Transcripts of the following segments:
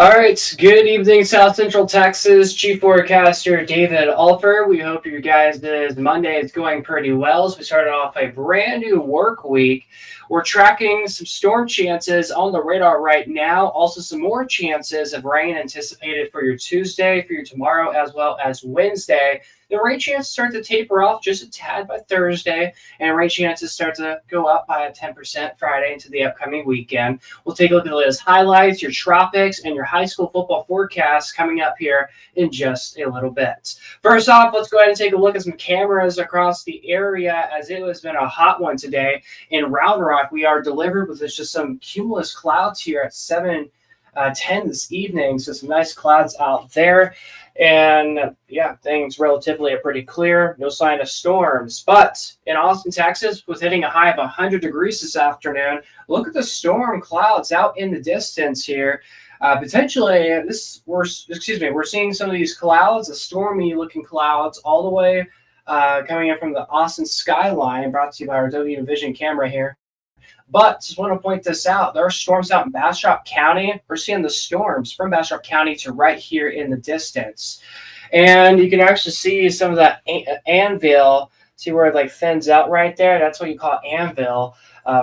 All right, good evening, South Central Texas. Chief Forecaster David Alfer. We hope your guys' Monday is going pretty well as we started off a brand new work week. We're tracking some storm chances on the radar right now. Also, some more chances of rain anticipated for your Tuesday, for your tomorrow, as well as Wednesday. The rain chances start to taper off just a tad by Thursday, and rain chances start to go up by 10% Friday into the upcoming weekend. We'll take a look at those highlights, your tropics, and your high school football forecasts coming up here in just a little bit. First off, let's go ahead and take a look at some cameras across the area, as it has been a hot one today. In Round Rock, we are delivered with just some cumulus clouds here at 7:10 this evening, so some nice clouds out there. And yeah, things relatively are pretty clear. No sign of storms. But in Austin, Texas, with hitting a high of 100 degrees this afternoon, look at the storm clouds out in the distance here. Potentially, we're seeing some of these clouds, the stormy-looking clouds, all the way coming in from the Austin skyline. Brought to you by our W Vision camera here. But just want to point this out. There are storms out in Bastrop County. We're seeing the storms from Bastrop County to right here in the distance. And you can actually see some of that anvil. See where it like thins out right there? That's what you call anvil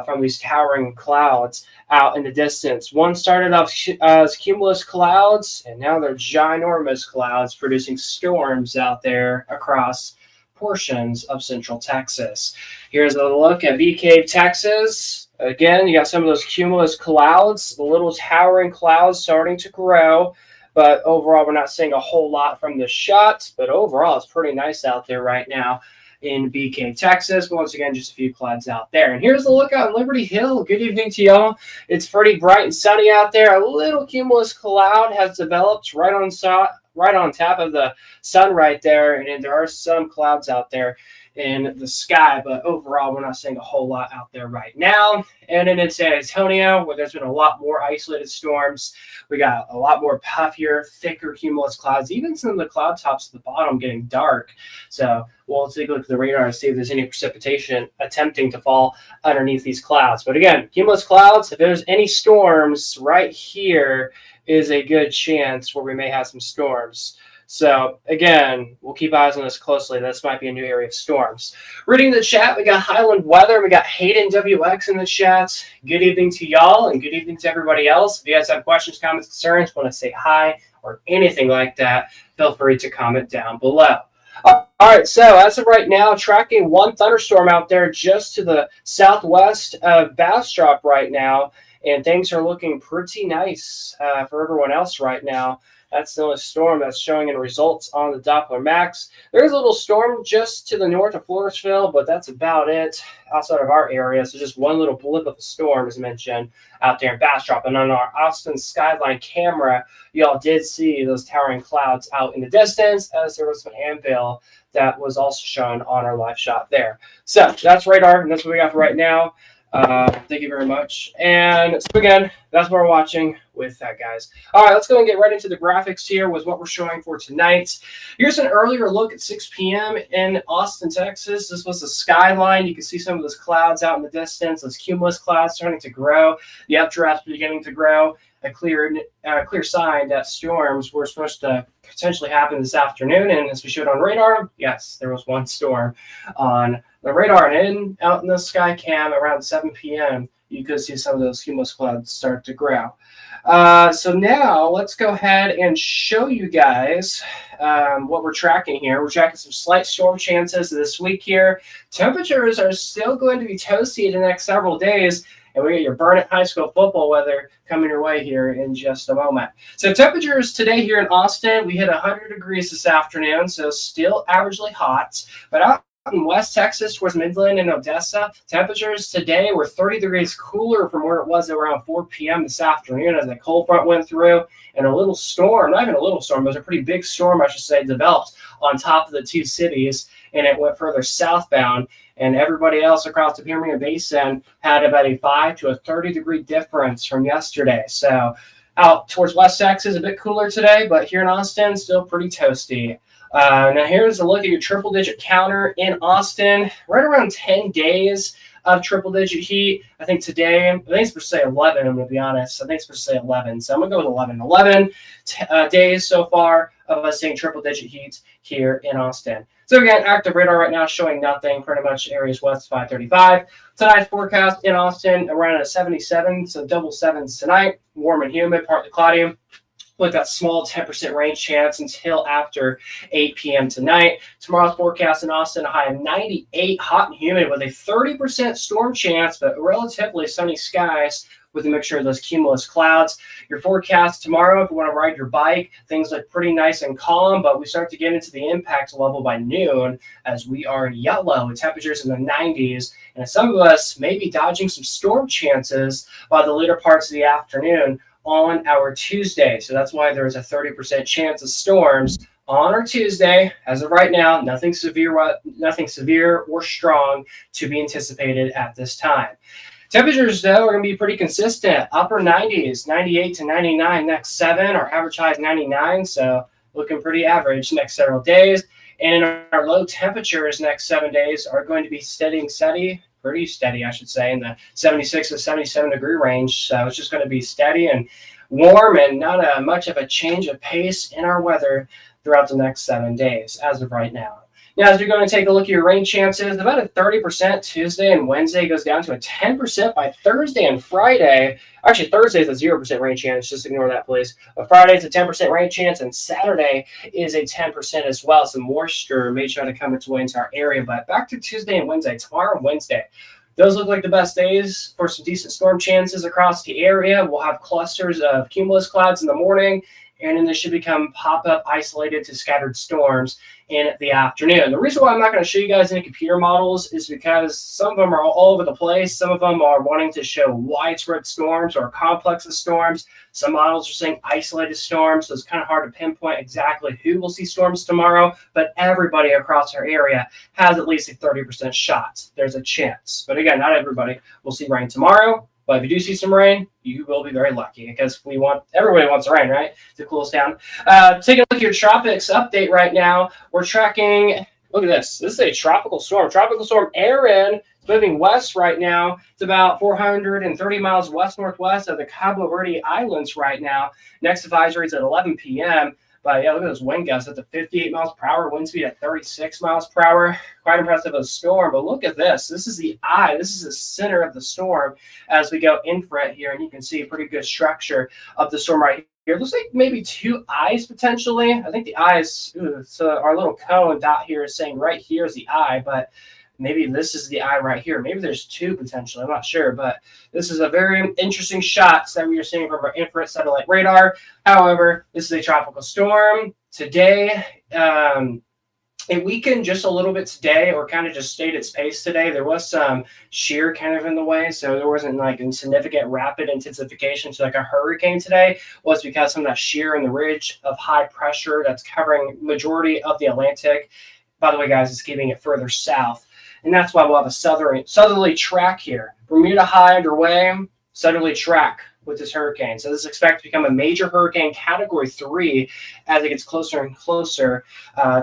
from these towering clouds out in the distance. One started off as cumulus clouds, and now they're ginormous clouds producing storms out there across portions of Central Texas. Here's a look at Bee Cave, Texas. Again, you got some of those cumulus clouds, the little towering clouds starting to grow, but overall we're not seeing a whole lot from the shot, but overall it's pretty nice out there right now in Bee Cave, Texas. But once again, just a few clouds out there. And here's the look out in Liberty Hill. Good evening to y'all. It's pretty bright and sunny out there. A little cumulus cloud has developed right on top of the sun right there, and there are some clouds out there in the sky, but overall we're not seeing a whole lot out there right now. And then in San Antonio, where there's been a lot more isolated storms, we got a lot more puffier, thicker cumulus clouds, even some of the cloud tops at the bottom getting dark. So we'll take a look at the radar and see if there's any precipitation attempting to fall underneath these clouds. But again, cumulus clouds, if there's any storms, right here is a good chance where we may have some storms. So again, we'll keep eyes on this closely. This might be a new area of storms. Reading the chat, we got Highland Weather. We got Hayden WX in the chat. Good evening to y'all, and good evening to everybody else. If you guys have questions, comments, concerns, want to say hi, or anything like that, feel free to comment down below. All right, so as of right now, tracking one thunderstorm out there just to the southwest of Bastrop right now, and things are looking pretty nice for everyone else right now. That's the only storm that's showing in results on the Doppler Max. There's a little storm just to the north of Floresville, but that's about it outside of our area. So just one little blip of a storm, as mentioned, out there in Bastrop. And on our Austin skyline camera, y'all did see those towering clouds out in the distance, as there was some anvil that was also shown on our live shot there. So that's radar, and that's what we got for right now. Thank you very much. And so again, that's what we're watching with that, guys. All right, let's go and get right into the graphics here with what we're showing for tonight. Here's an earlier look at 6 p.m. in Austin, Texas. This was the skyline. You can see some of those clouds out in the distance, those cumulus clouds starting to grow. The updraft beginning to grow. A clear sign that storms were supposed to potentially happen this afternoon. And as we showed on radar, yes, there was one storm on the radar. And out in the sky cam around 7 p.m., you could see some of those cumulus clouds start to grow. So now let's go ahead and show you guys what we're tracking here. We're tracking some slight storm chances this week here. Temperatures are still going to be toasty in the next several days. And we got your Burnett High School football weather coming your way here in just a moment. So temperatures today here in Austin, we hit 100 degrees this afternoon, so still averagely hot. But out in West Texas towards Midland and Odessa, temperatures today were 30 degrees cooler from where it was around 4 p.m. this afternoon as the cold front went through. And a little storm, not even a little storm, it was a pretty big storm, I should say, developed on top of the two cities, and it went further southbound. And everybody else across the Permian Basin had about a 5 to a 30 degree difference from yesterday. So out towards West Texas, a bit cooler today, but here in Austin, still pretty toasty. Now here's a look at your triple digit counter in Austin. Right around 10 days of triple-digit heat. I think today, I think it's supposed to say 11, I'm going to be honest. I think it's supposed to say 11, so I'm going to go with 11. 11 days so far of us seeing triple-digit heat here in Austin. So again, active radar right now showing nothing, pretty much areas west 535. Tonight's forecast in Austin around a 77, so double sevens tonight. Warm and humid, partly cloudy, with that small 10% rain chance until after 8 p.m. tonight. Tomorrow's forecast in Austin, a high of 98, hot and humid with a 30% storm chance, but relatively sunny skies with a mixture of those cumulus clouds. Your forecast tomorrow, if you want to ride your bike, things look pretty nice and calm, but we start to get into the impact level by noon as we are in yellow with temperatures in the 90s. And some of us may be dodging some storm chances by the later parts of the afternoon on our Tuesday. So that's why there's a 30% chance of storms on our Tuesday. As of right now, nothing severe or strong to be anticipated at this time. Temperatures, though, are going to be pretty consistent. Upper 90s, 98 to 99 next 7. Our average high is 99, so looking pretty average next several days. And our low temperatures next 7 days are going to be pretty steady, I should say, in the 76 to 77 degree range. So it's just going to be steady and warm and not much of a change of pace in our weather throughout the next 7 days as of right now. Now, as you're going to take a look at your rain chances, about a 30% Tuesday and Wednesday goes down to a 10% by Thursday and Friday. Actually, Thursday is a 0% rain chance. Just ignore that, please. But Friday is a 10% rain chance, and Saturday is a 10% as well. Some moisture may try to come its way into our area. But back to Tuesday and Wednesday. Tomorrow and Wednesday, those look like the best days for some decent storm chances across the area. We'll have clusters of cumulus clouds in the morning, and then they should become pop-up isolated to scattered storms in the afternoon. The reason why I'm not going to show you guys any computer models is because some of them are all over the place. Some of them are wanting to show widespread storms or complexes of storms. Some models are saying isolated storms, so it's kind of hard to pinpoint exactly who will see storms tomorrow, but everybody across our area has at least a 30% shot. There's a chance. But again, not everybody will see rain tomorrow. But if you do see some rain, you will be very lucky because everybody wants rain, right, to cool us down. Taking a look at your tropics update right now, we're tracking, look at this. This is a tropical storm. Tropical storm Erin is moving west right now. It's about 430 miles west-northwest of the Cabo Verde Islands right now. Next advisory is at 11 p.m. But yeah, look at those wind gusts at the 58 miles per hour, wind speed at 36 miles per hour. Quite impressive of a storm. But look at this. This is the eye. This is the center of the storm as we go infrared here. And you can see a pretty good structure of the storm right here. It looks like maybe two eyes potentially. I think the eyes, so our little cone dot here is saying right here is the eye. But maybe this is the eye right here. Maybe there's two potentially. I'm not sure. But this is a very interesting shot that we are seeing from our infrared satellite radar. However, this is a tropical storm. Today, it weakened just a little bit today, or kind of just stayed its pace today. There was some shear kind of in the way, so there wasn't like a significant rapid intensification to like a hurricane today. Was because some of that shear in the ridge of high pressure that's covering majority of the Atlantic. By the way, guys, it's keeping it further south. And that's why we'll have a southerly track here. Bermuda high underway, southerly track with this hurricane. So this is expected to become a major hurricane category 3 as it gets closer and closer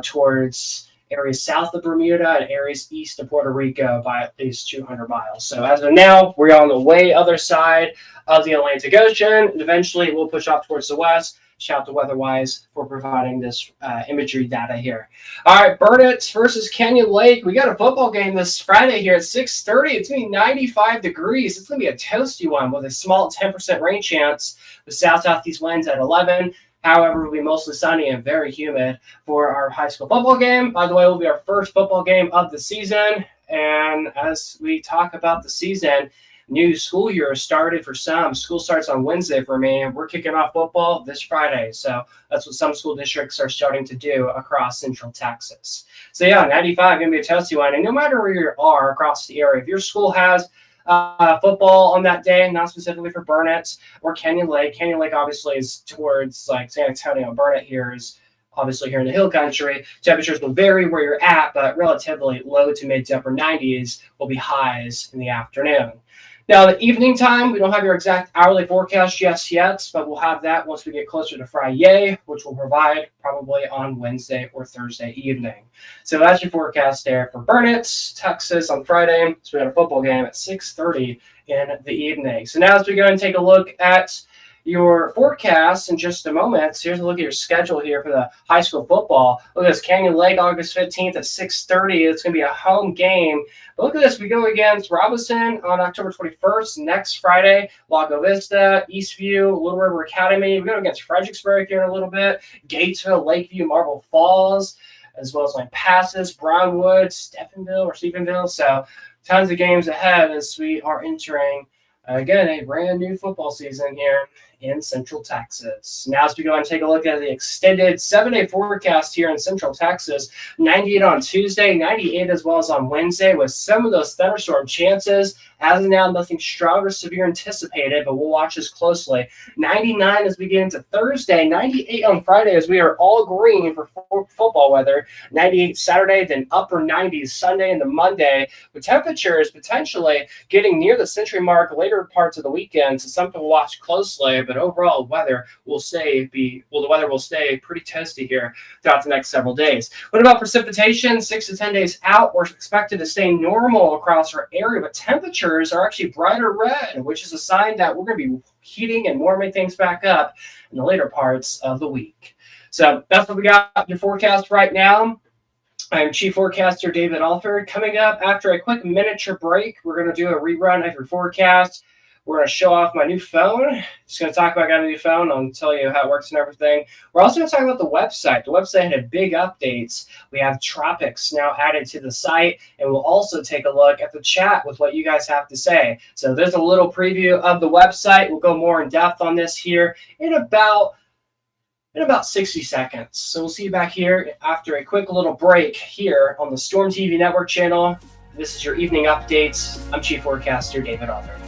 towards areas south of Bermuda and areas east of Puerto Rico by at least 200 miles. So as of now, we're on the way other side of the Atlantic Ocean. And eventually, we'll push off towards the west. Shout out to WeatherWise for providing this imagery data here. All right, Burnett versus Canyon Lake. We got a football game this Friday here at 6:30. It's going to be 95 degrees. It's going to be a toasty one with a small 10% rain chance. The south-southeast winds at 11. However, it will be mostly sunny and very humid for our high school football game. By the way, it will be our first football game of the season. And as we talk about the season, new school year started for some. School starts on Wednesday for me, and we're kicking off football this Friday. So that's what some school districts are starting to do across Central Texas. So yeah, 95 going to be a toasty one. And no matter where you are across the area, if your school has football on that day, not specifically for Burnett or Canyon Lake obviously is towards like San Antonio. Burnett here is obviously here in the hill country. Temperatures will vary where you're at, but relatively low to mid to upper 90s will be highs in the afternoon. Now, the evening time, we don't have your exact hourly forecast just yet, but we'll have that once we get closer to Friday, which we'll provide probably on Wednesday or Thursday evening. So that's your forecast there for Burnet, Texas on Friday. So we got a football game at 6:30 in the evening. So now as we go and take a look at your forecast in just a moment. So here's a look at your schedule here for the high school football. Look at this, Canyon Lake, August 15th at 6:30. It's going to be a home game. But look at this, we go against Robinson on October 21st, next Friday, Lago Vista, Eastview, Little River Academy. We go against Fredericksburg here in a little bit, Gatesville, Lakeview, Marble Falls, as well as like Passes, Brownwood, Stephenville. So tons of games ahead as we are entering, again, a brand new football season here in Central Texas. Now, as we go and take a look at the extended 7-day forecast here in Central Texas, 98 on Tuesday, 98 as well as on Wednesday, with some of those thunderstorm chances. As of now, nothing strong or severe anticipated, but we'll watch this closely. 99 as we get into Thursday, 98 on Friday as we are all green for football weather. 98 Saturday, then upper 90s Sunday into Monday, with temperatures potentially getting near the century mark later parts of the weekend, so something to watch closely. But overall, the weather will stay pretty toasty here throughout the next several days. What about precipitation? 6 to 10 days out, we're expected to stay normal across our area, but temperatures are actually brighter red, which is a sign that we're going to be heating and warming things back up in the later parts of the week. So that's what we got your forecast right now. I'm Chief Forecaster David Alford. Coming up after a quick miniature break, we're going to do a rerun of your forecast. We're going to show off my new phone. Just going to talk about I got a new phone. I'll tell you how it works and everything. We're also going to talk about the website. The website had big updates. We have tropics now added to the site, and we'll also take a look at the chat with what you guys have to say. So there's a little preview of the website. We'll go more in depth on this here in about 60 seconds. So we'll see you back here after a quick little break here on the Storm TV Network channel. This is your evening updates. I'm Chief Forecaster David Alford.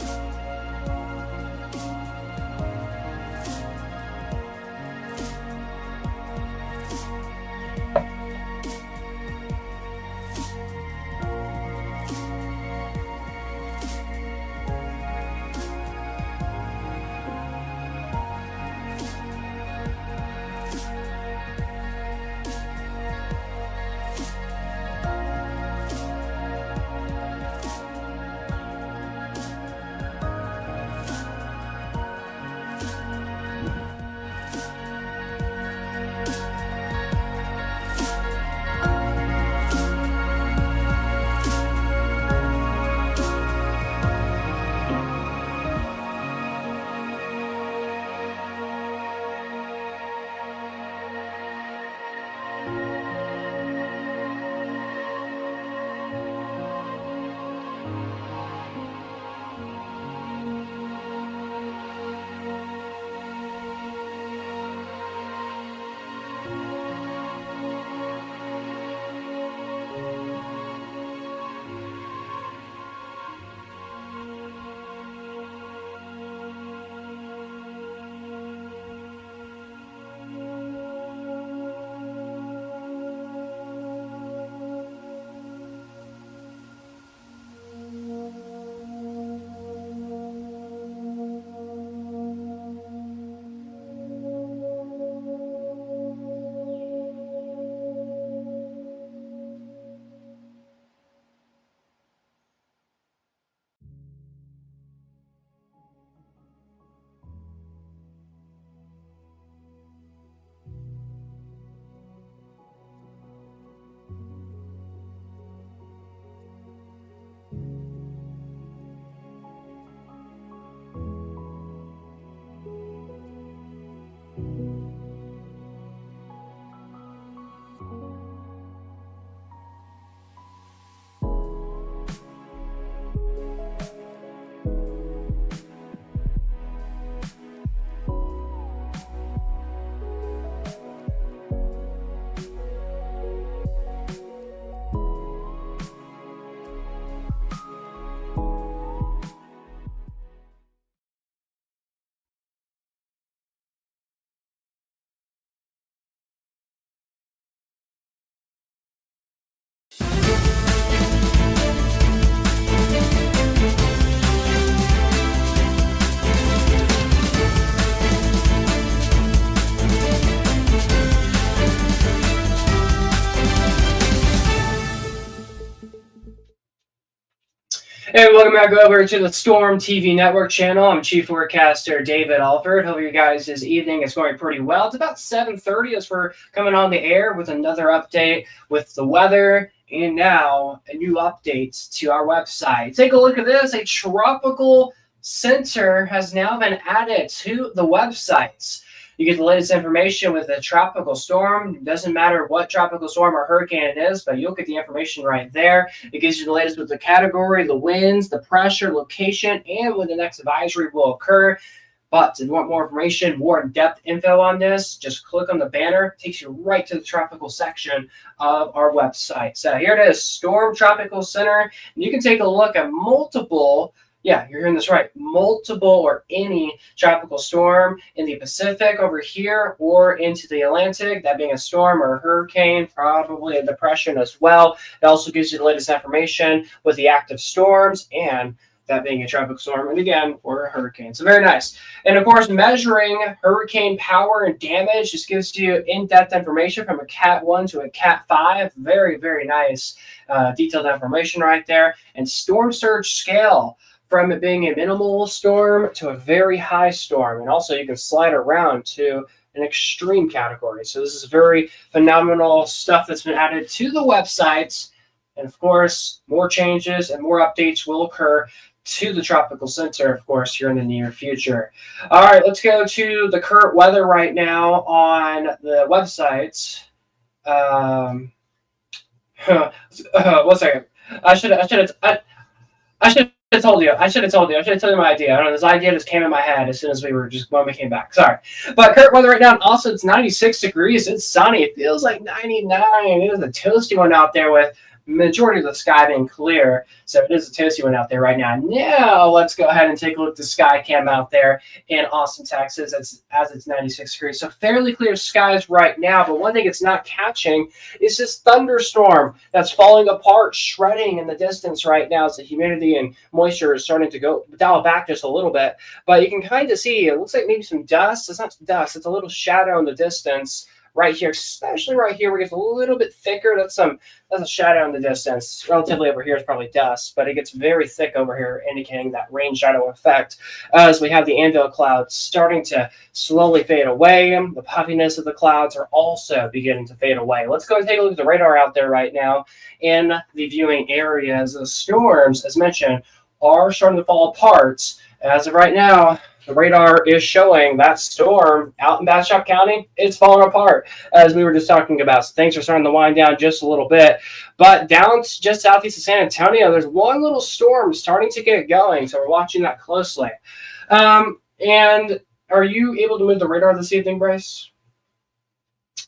And welcome back over to the Storm TV Network channel. I'm Chief Forecaster David Alford. Hope you guys this evening is going pretty well. It's about 7:30 as we're coming on the air with another update with the weather and now a new updates to our website. Take a look at this. A tropical center has now been added to the websites. You get the latest information with a tropical storm. It doesn't matter what tropical storm or hurricane it is, but you'll get the information right there. It gives you the latest with the category, the winds, the pressure, location, and when the next advisory will occur. But if you want more information, more in-depth info on this, just click on the banner. It takes you right to the tropical section of our website. So here it is, Storm Tropical Center. And you can take a look at multiple, yeah, you're hearing this right, multiple or any tropical storm in the Pacific over here or into the Atlantic, that being a storm or a hurricane, probably a depression as well. It also gives you the latest information with the active storms and that being a tropical storm, and again, or a hurricane. So very nice. And of course, measuring hurricane power and damage just gives you in-depth information from a Cat 1 to a Cat 5. Very, very nice detailed information right there. And storm surge scale, from it being a minimal storm to a very high storm. And also you can slide around to an extreme category. So this is very phenomenal stuff that's been added to the websites. And of course, more changes and more updates will occur to the tropical center, of course, here in the near future. All right, let's go to the current weather right now on the websites. 1 second. I should have told you. I should have told you my idea. I don't know. This idea just came in my head as soon as when we came back. Sorry. But current weather right now, also it's 96 degrees. It's sunny. It feels like 99. It is a toasty one out there with majority of the sky being clear. So it is a toasty one out there right now. Now let's go ahead and take a look at the sky cam out there in Austin, Texas, as it's 96 degrees. So fairly clear skies right now. But one thing it's not catching is this thunderstorm that's falling apart, shredding in the distance right now as the humidity and moisture is starting to go dial back just a little bit. But you can kind of see, it looks like maybe some dust. It's not dust. It's a little shadow in the distance right here, especially right here where it gets a little bit thicker. That's a shadow in the distance. Relatively over here is probably dust, but it gets very thick over here, indicating that rain shadow effect as we have the anvil clouds starting to slowly fade away. The puffiness of the clouds are also beginning to fade away. Let's go and take a look at the radar out there right now in the viewing areas. The storms, as mentioned, are starting to fall apart. As of right now, the radar is showing that storm out in Bastrop County, it's falling apart, as we were just talking about. So things are starting to wind down just a little bit. But down just southeast of San Antonio, there's one little storm starting to get going. So we're watching that closely. And are you able to move the radar this evening, Bryce?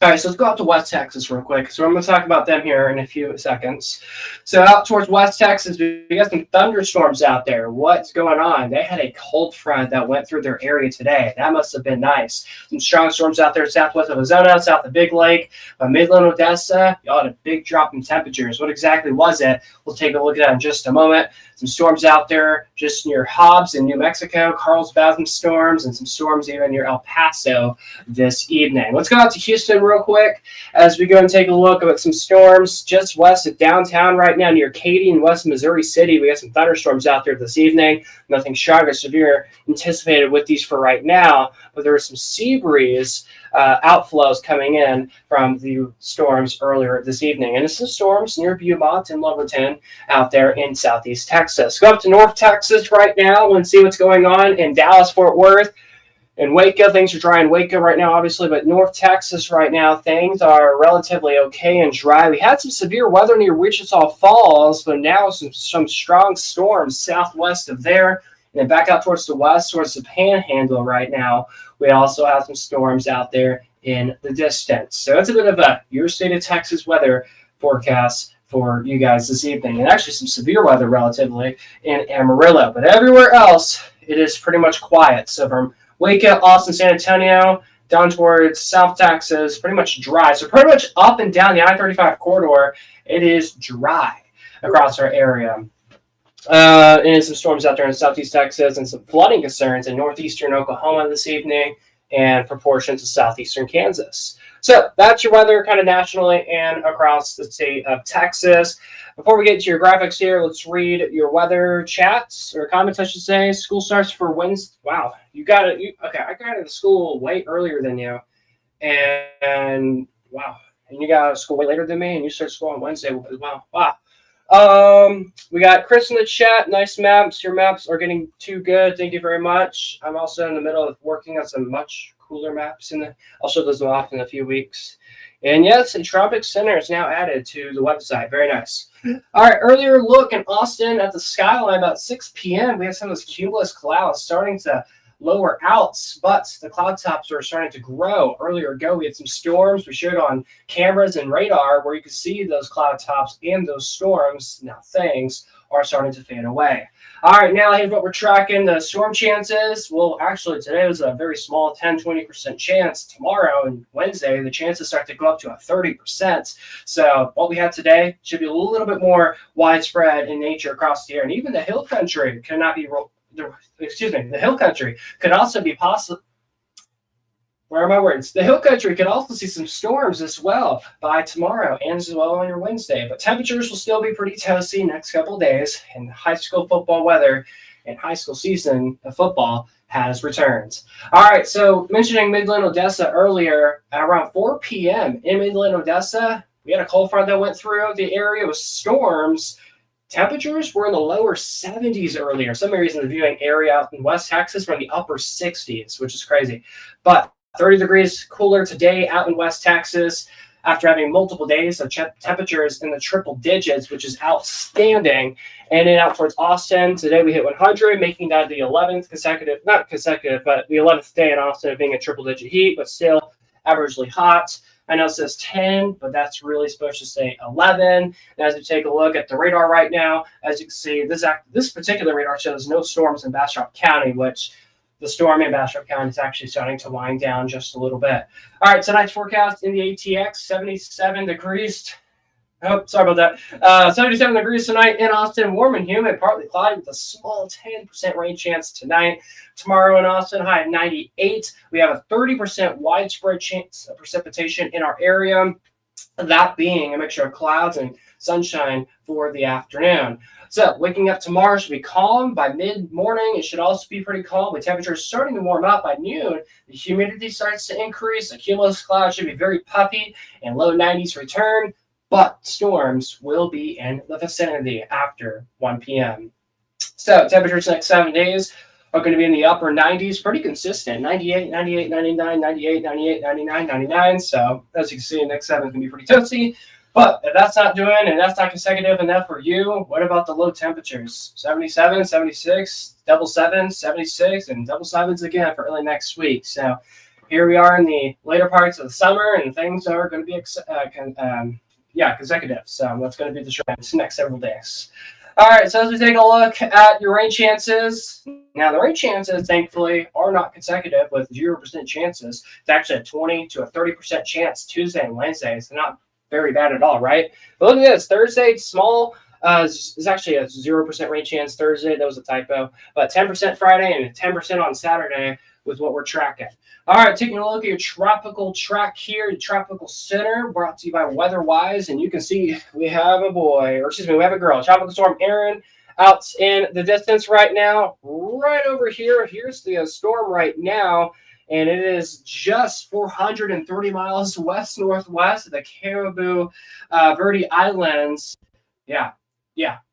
All right, so let's go out to West Texas real quick. So I'm going to talk about them here in a few seconds. So out towards West Texas, we got some thunderstorms out there. What's going on? They had a cold front that went through their area today. That must have been nice. Some strong storms out there southwest of Arizona, south of Big Lake, Midland, Odessa. Y'all had a big drop in temperatures. What exactly was it? We'll take a look at that in just a moment. Some storms out there just near Hobbs in New Mexico, Carlsbad storms, and some storms even near El Paso this evening. Let's go out to Houston real quick as we go and take a look at some storms just west of downtown right now near Katy and west Missouri City. We got some thunderstorms out there this evening. Nothing strong or severe anticipated with these for right now, but there was some sea breeze outflows coming in from the storms earlier this evening. And it's some storms near Beaumont and Loverton out there in southeast Texas. Go up to North Texas right now and see what's going on in Dallas, Fort Worth, and Waco. Things are dry in Waco right now, obviously, but North Texas right now, things are relatively okay and dry. We had some severe weather near Wichita Falls, but now some strong storms southwest of there. And then back out towards the west, towards the Panhandle right now, we also have some storms out there in the distance. So it's a bit of a your state of Texas weather forecast for you guys this evening. And actually some severe weather relatively in Amarillo. But everywhere else, it is pretty much quiet. So from Waco, Austin, San Antonio, down towards South Texas, pretty much dry. So pretty much up and down the I-35 corridor, it is dry across our area. And some storms out there in southeast Texas and some flooding concerns in northeastern Oklahoma this evening and proportion to southeastern Kansas. So that's your weather kind of nationally and across the state of Texas. Before we get to your graphics here, let's read your weather chats or comments, I should say. School starts for Wednesday. Wow, you got it. Okay, I got into school way earlier than you. And wow, and you got out of school way later than me, and you start school on Wednesday as well. Wow. We got Chris in the chat. Nice maps. Your maps are getting too good. Thank you very much. I'm also in the middle of working on some much cooler maps, I'll show those off in a few weeks. And yes, a Tropic Center is now added to the website. Very nice. All right, earlier look in Austin at the skyline about 6 p.m. We had some of those cumulus clouds starting to lower out, but the cloud tops are starting to grow. Earlier ago, we had some storms. We showed on cameras and radar where you could see those cloud tops and those storms. Now things are starting to fade away. All right, now here's what we're tracking. The storm chances. Well, actually, today was a very small 10-20% chance. Tomorrow and Wednesday, the chances start to go up to a 30%. So what we have today should be a little bit more widespread in nature across the air. And even the hill country cannot be the hill country could also be possible. Where are my words? The hill country could also see some storms as well by tomorrow and as well on your Wednesday. But temperatures will still be pretty toasty next couple of days. And high school football weather and high school season of football has returned. All right, so mentioning Midland, Odessa earlier, at around 4 p.m. in Midland, Odessa, we had a cold front that went through the area with storms. Temperatures were in the lower 70s earlier. Some areas in the viewing area out in West Texas were in the upper 60s, which is crazy. But 30 degrees cooler today out in West Texas after having multiple days of temperatures in the triple digits, which is outstanding. And then out towards Austin, today we hit 100, making that the 11th consecutive, not consecutive, but the 11th day in Austin of being a triple digit heat, but still averagely hot. I know it says 10, but that's really supposed to say 11. And as we take a look at the radar right now, as you can see, this particular radar shows no storms in Bastrop County, which the storm in Bastrop County is actually starting to wind down just a little bit. All right, tonight's forecast in the ATX, 77 degrees. Oh, sorry about that. 77 degrees tonight in Austin, warm and humid, partly cloudy with a small 10% rain chance tonight. Tomorrow in Austin, high at 98. We have a 30% widespread chance of precipitation in our area, that being a mixture of clouds and sunshine for the afternoon. So waking up tomorrow should be calm. By mid-morning, it should also be pretty calm, with temperatures starting to warm up by noon. The humidity starts to increase. The cumulus cloud should be very puffy, and low 90s return. But storms will be in the vicinity after 1 p.m. So temperatures next 7 days are going to be in the upper 90s, pretty consistent, 98, 98, 99, 98, 98, 99, 99. So as you can see, next 7 is going to be pretty toasty. But if that's not doing and that's not consecutive enough for you, what about the low temperatures? 77, 76, double sevens, 76, and double sevens again for early next week. So here we are in the later parts of the summer, and things are going to be consecutive. So that's going to be the trend next several days. All right, so as we take a look at your rain chances, now the rain chances, thankfully, are not consecutive with 0% chances. It's actually a 20 to a 30% chance Tuesday and Wednesday. It's not very bad at all, right? But look at this. Thursday, small. It's actually a 0% rain chance Thursday. That was a typo. But 10% Friday and 10% on Saturday with what we're tracking. All right, taking a look at your tropical track here, the Tropical Center, brought to you by WeatherWise. And you can see we have a girl. Tropical Storm Erin out in the distance right now. Right over here, here's the storm right now. And it is just 430 miles west-northwest of the Caribou Verde Islands. Yeah,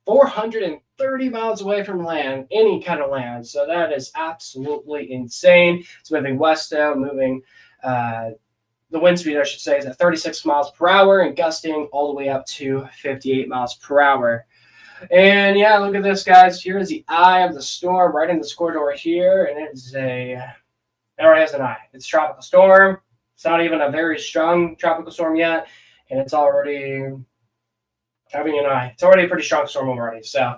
430 miles away from land, any kind of land. So that is absolutely insane. It's moving west now, moving the wind speed, I should say, is at 36 miles per hour and gusting all the way up to 58 miles per hour. And yeah, look at this, guys. Here is the eye of the storm right in this corridor here, and it already has an eye. It's a tropical storm. It's not even a very strong tropical storm yet, and it's already having an eye. It's already a pretty strong storm already. So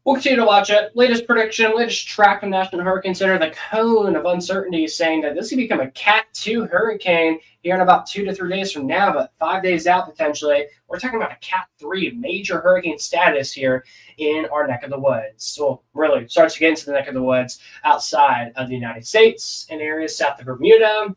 We'll continue to watch it. Latest prediction, latest track from National Hurricane Center, the cone of uncertainty saying that this could become a Cat 2 hurricane here in about 2 to 3 days from now, but 5 days out potentially. We're talking about a Cat 3 major hurricane status here in our neck of the woods. So really starts to get into the neck of the woods outside of the United States in areas south of Bermuda,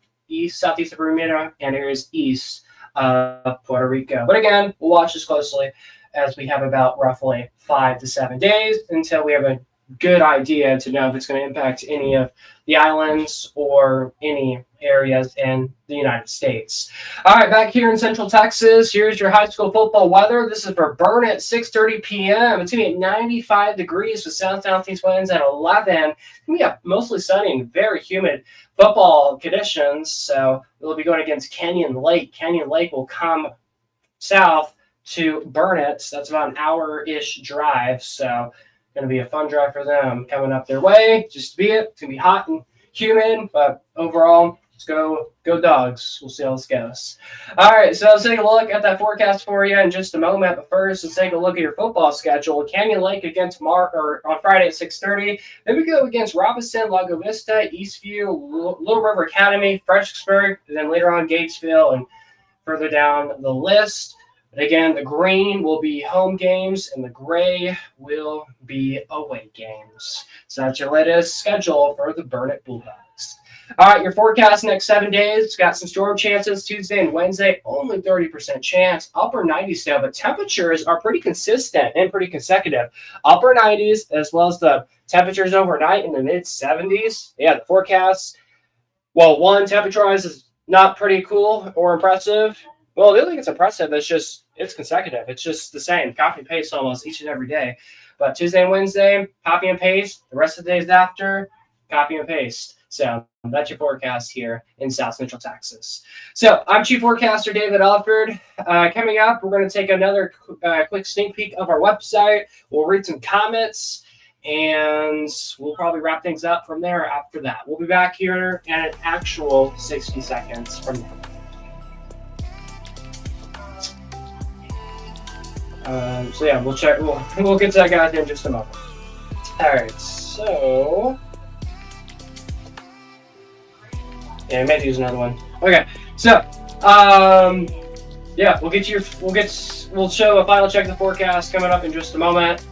southeast of Bermuda, and areas east of Puerto Rico. But again, we'll watch this closely as we have about roughly 5 to 7 days until we have a good idea to know if it's going to impact any of the islands or any areas in the United States. All right, back here in Central Texas, here's your high school football weather. This is for Burn at 6:30 p.m. It's going to be at 95 degrees with south-southeast winds at 11. It's going to be mostly sunny and very humid football conditions. So we'll be going against Canyon Lake. Canyon Lake will come south to Burnett. That's about an hour-ish drive. So going to be a fun drive for them coming up their way. Just to be it. It's going to be hot and humid, but overall, let's go Dogs. We'll see how this goes. All right, so let's take a look at that forecast for you in just a moment. But first, let's take a look at your football schedule. Canyon Lake against on Friday at 6:30. Then we go against Robinson, Lago Vista, Eastview, Little River Academy, Fredericksburg, and then later on Gatesville and further down the list. But again, the green will be home games and the gray will be away games. So that's your latest schedule for the Burnett Bulldogs. All right, your forecast next 7 days. Got some storm chances Tuesday and Wednesday, only 30% chance. Upper 90s still, but temperatures are pretty consistent and pretty consecutive. Upper 90s as well as the temperatures overnight in the mid 70s. Yeah, the forecast, well, one, temperature-wise is not pretty cool or impressive. Well, the other thing that's impressive is it's consecutive. It's just the same, copy and paste almost each and every day. But Tuesday and Wednesday, copy and paste. The rest of the days after, copy and paste. So that's your forecast here in South Central Texas. So I'm Chief Forecaster David Alford. Coming up, we're going to take another quick sneak peek of our website. We'll read some comments, and we'll probably wrap things up from there after that. We'll be back here in an actual 60 seconds from now. So yeah, we'll check. We'll get to that guy in just a moment. All right, so yeah, I might use another one. Okay, so yeah, we'll show a final check of the forecast coming up in just a moment.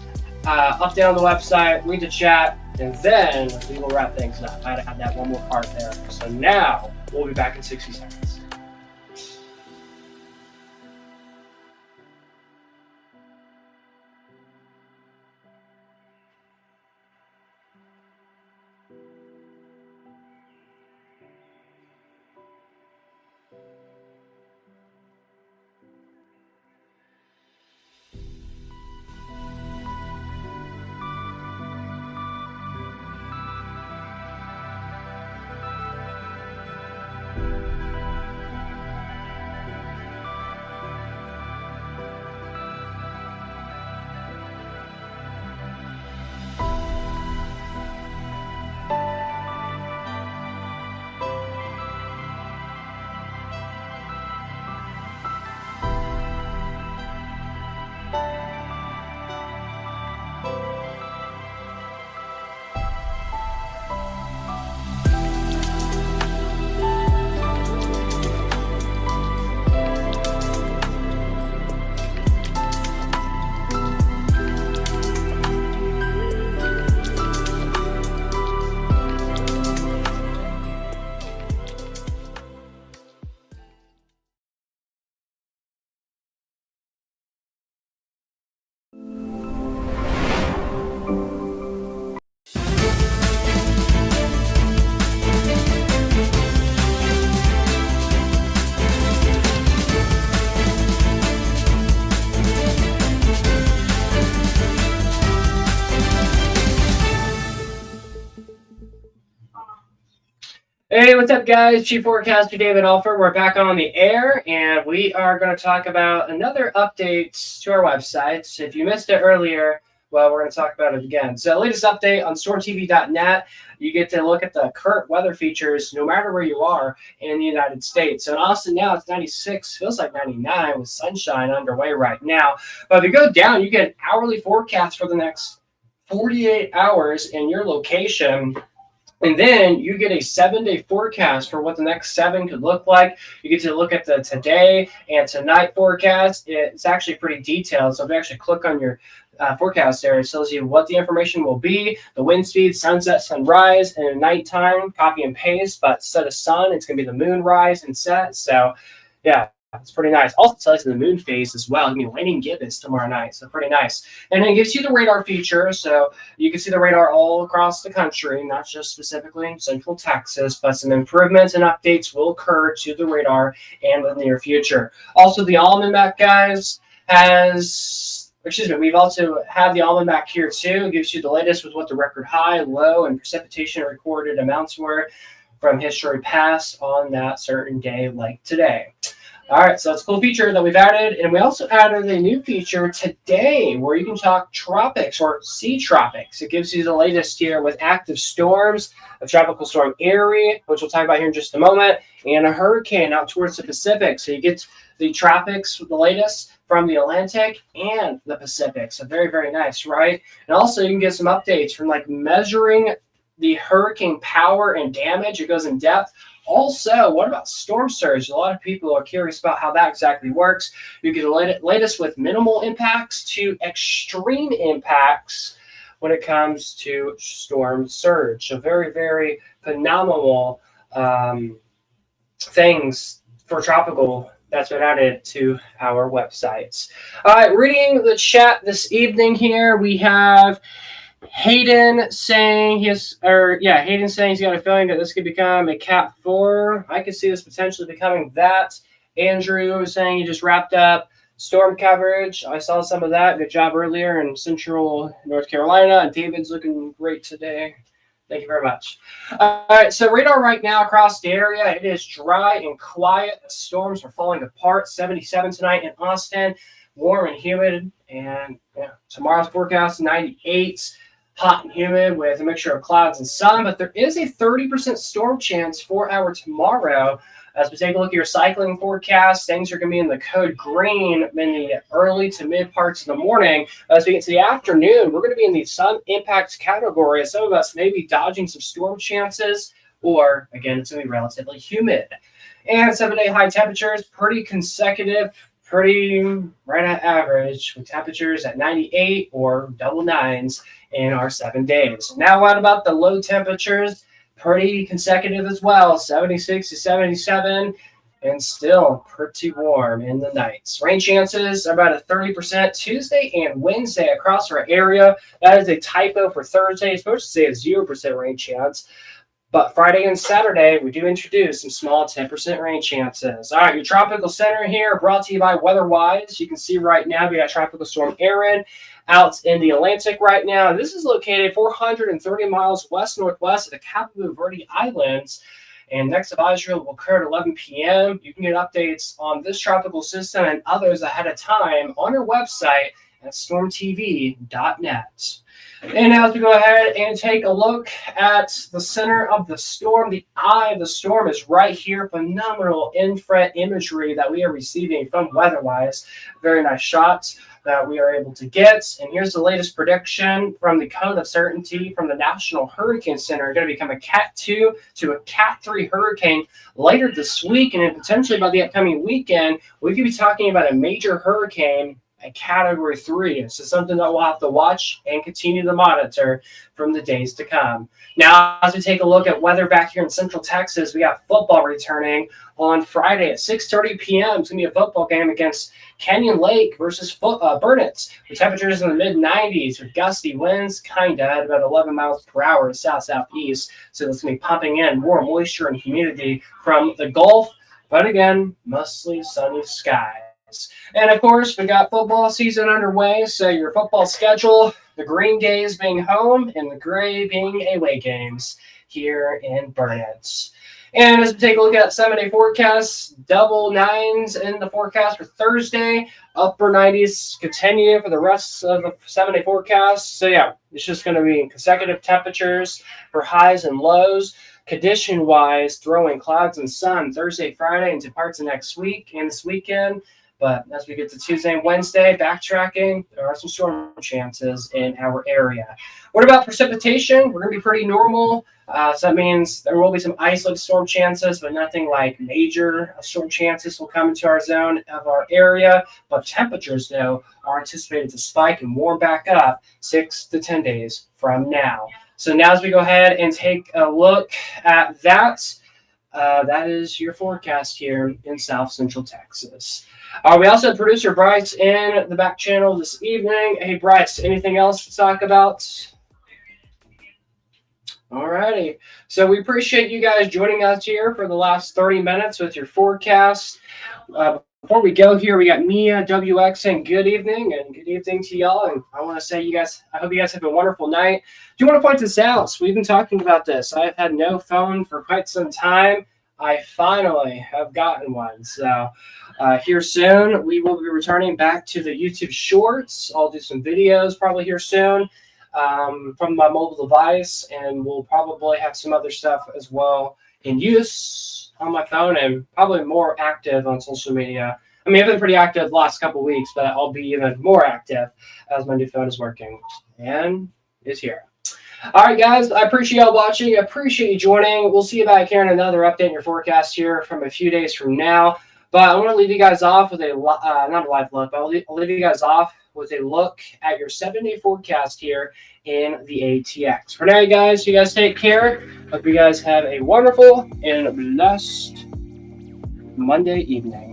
Update on the website, read the chat, and then we will wrap things up. I had to have that one more part there. So now we'll be back in 60 seconds. Hey, what's up, guys? Chief Forecaster David Alford. We're back on the air, and we are going to talk about another update to our website. If you missed it earlier, well, we're going to talk about it again. So, latest update on StormTV.net. You get to look at the current weather features no matter where you are in the United States. So, in Austin now, it's 96, feels like 99 with sunshine underway right now. But if you go down, you get an hourly forecast for the next 48 hours in your location. And then you get a 7-day forecast for what the next 7 could look like. You get to look at the today and tonight forecast. It's actually pretty detailed. So if you actually click on your forecast there, it tells you what the information will be, the wind speed, sunset, sunrise, and nighttime, copy and paste. But instead of sun, it's going to be the moon rise and set. So yeah, it's pretty nice. Also tells you the moon phase as well. It's going to be waning gibbous tomorrow night. So pretty nice. And then it gives you the radar feature. So you can see the radar all across the country, not just specifically in Central Texas, but some improvements and updates will occur to the radar in the near future. Also, the Almanac, guys, we've also had the Almanac here too. It gives you the latest with what the record high, low, and precipitation recorded amounts were from history past on that certain day like today. All right, so it's a cool feature that we've added. And we also added a new feature today where you can talk tropics or sea tropics. It gives you the latest here with active storms, a tropical storm Erie, which we'll talk about here in just a moment, and a hurricane out towards the Pacific. So you get the tropics, the latest from the Atlantic and the Pacific. So very, very nice, right? And also you can get some updates from like measuring the hurricane power and damage. It goes in depth. Also, what about storm surge? A lot of people are curious about how that exactly works. You get the latest with minimal impacts to extreme impacts when it comes to storm surge. So very, very phenomenal things for tropical that's been added to our websites. All right, reading the chat this evening here, we have Hayden saying he's got a feeling that this could become a Cat 4. I could see this potentially becoming that. Andrew was saying he just wrapped up storm coverage. I saw some of that. Good job earlier in Central North Carolina. And David's looking great today. Thank you very much. All right, so radar right now across the area, it is dry and quiet. The storms are falling apart. 77 tonight in Austin. Warm and humid. And tomorrow's forecast, 98. Hot and humid with a mixture of clouds and sun, but there is a 30% storm chance for our tomorrow. As we take a look at your cycling forecast, things are going to be in the code green in the early to mid parts of the morning. As we get to the afternoon, we're going to be in the sun impacts category. Some of us may be dodging some storm chances, or again, it's going to be relatively humid. And 7-day high temperatures, pretty consecutive, pretty right at average, with temperatures at 98 or double nines in our 7 days. Now, what about the low temperatures? Pretty consecutive as well, 76 to 77, and still pretty warm in the nights. Rain chances about a 30% Tuesday and Wednesday across our area. That is a typo for Thursday. It's supposed to say a 0% rain chance. But Friday and Saturday, we do introduce some small 10% rain chances. All right, your tropical center here brought to you by WeatherWise. You can see right now we got Tropical Storm Erin out in the Atlantic right now. This is located 430 miles west-northwest of the Cabo Verde Islands. And next advisory will occur at 11 p.m. You can get updates on this tropical system and others ahead of time on our website at StormTV.net. And now as we go ahead and take a look at the center of the storm, the eye of the storm is right here. Phenomenal infrared imagery that we are receiving from WeatherWise. Very nice shots that we are able to get. And here's the latest prediction from the Cone of Certainty from the National Hurricane Center. Going to become a Cat 2 to a Cat 3 hurricane later this week. And then potentially by the upcoming weekend, we could be talking about a major hurricane at Category 3. So something that we'll have to watch and continue to monitor from the days to come. Now, as we take a look at weather back here in Central Texas, we got football returning on Friday at 6:30 p.m. It's going to be a football game against Canyon Lake versus Burnett. The temperatures in the mid-90s with gusty winds, kind of at about 11 miles per hour south-southeast. So it's going to be pumping in more moisture and humidity from the Gulf. But again, mostly sunny skies. And of course, we got football season underway. So your football schedule, the green days being home and the gray being away games here in Burnett. And as we take a look at 7-day forecasts, double nines in the forecast for Thursday. Upper 90s continue for the rest of the 7-day forecast. So yeah, it's just going to be consecutive temperatures for highs and lows. Condition-wise, throwing clouds and sun Thursday, Friday into parts of next week and this weekend. But as we get to Tuesday and Wednesday, backtracking, there are some storm chances in our area. What about precipitation? We're going to be pretty normal. So that means there will be some isolated storm chances, but nothing like major storm chances will come into our zone of our area. But temperatures, though, are anticipated to spike and warm back up 6 to 10 days from now. So now as we go ahead and take a look at that, that is your forecast here in South Central Texas. We also have producer Bryce in the back channel this evening. Hey, Bryce, anything else to talk about? Alrighty. So we appreciate you guys joining us here for the last 30 minutes with your forecast. Before we go here, we got Mia WX saying good evening and good evening to y'all. And I want to say I hope you guys have a wonderful night. Do you want to point this out? So we've been talking about this. I've had no phone for quite some time. I finally have gotten one. So here soon, we will be returning back to the YouTube Shorts. I'll do some videos probably here soon from my mobile device, and we'll probably have some other stuff as well in use on my phone and probably more active on social media. I mean, I've been pretty active the last couple of weeks, but I'll be even more active as my new phone is working and is here. All right, guys, I appreciate y'all watching. I appreciate you joining. We'll see you back here in another update in your forecast here from a few days from now. But I want to leave you guys off with a, not a live look, but I'll leave you guys off with a look at your 7-day forecast here in the ATX. For now, you guys take care. Hope you guys have a wonderful and blessed Monday evening.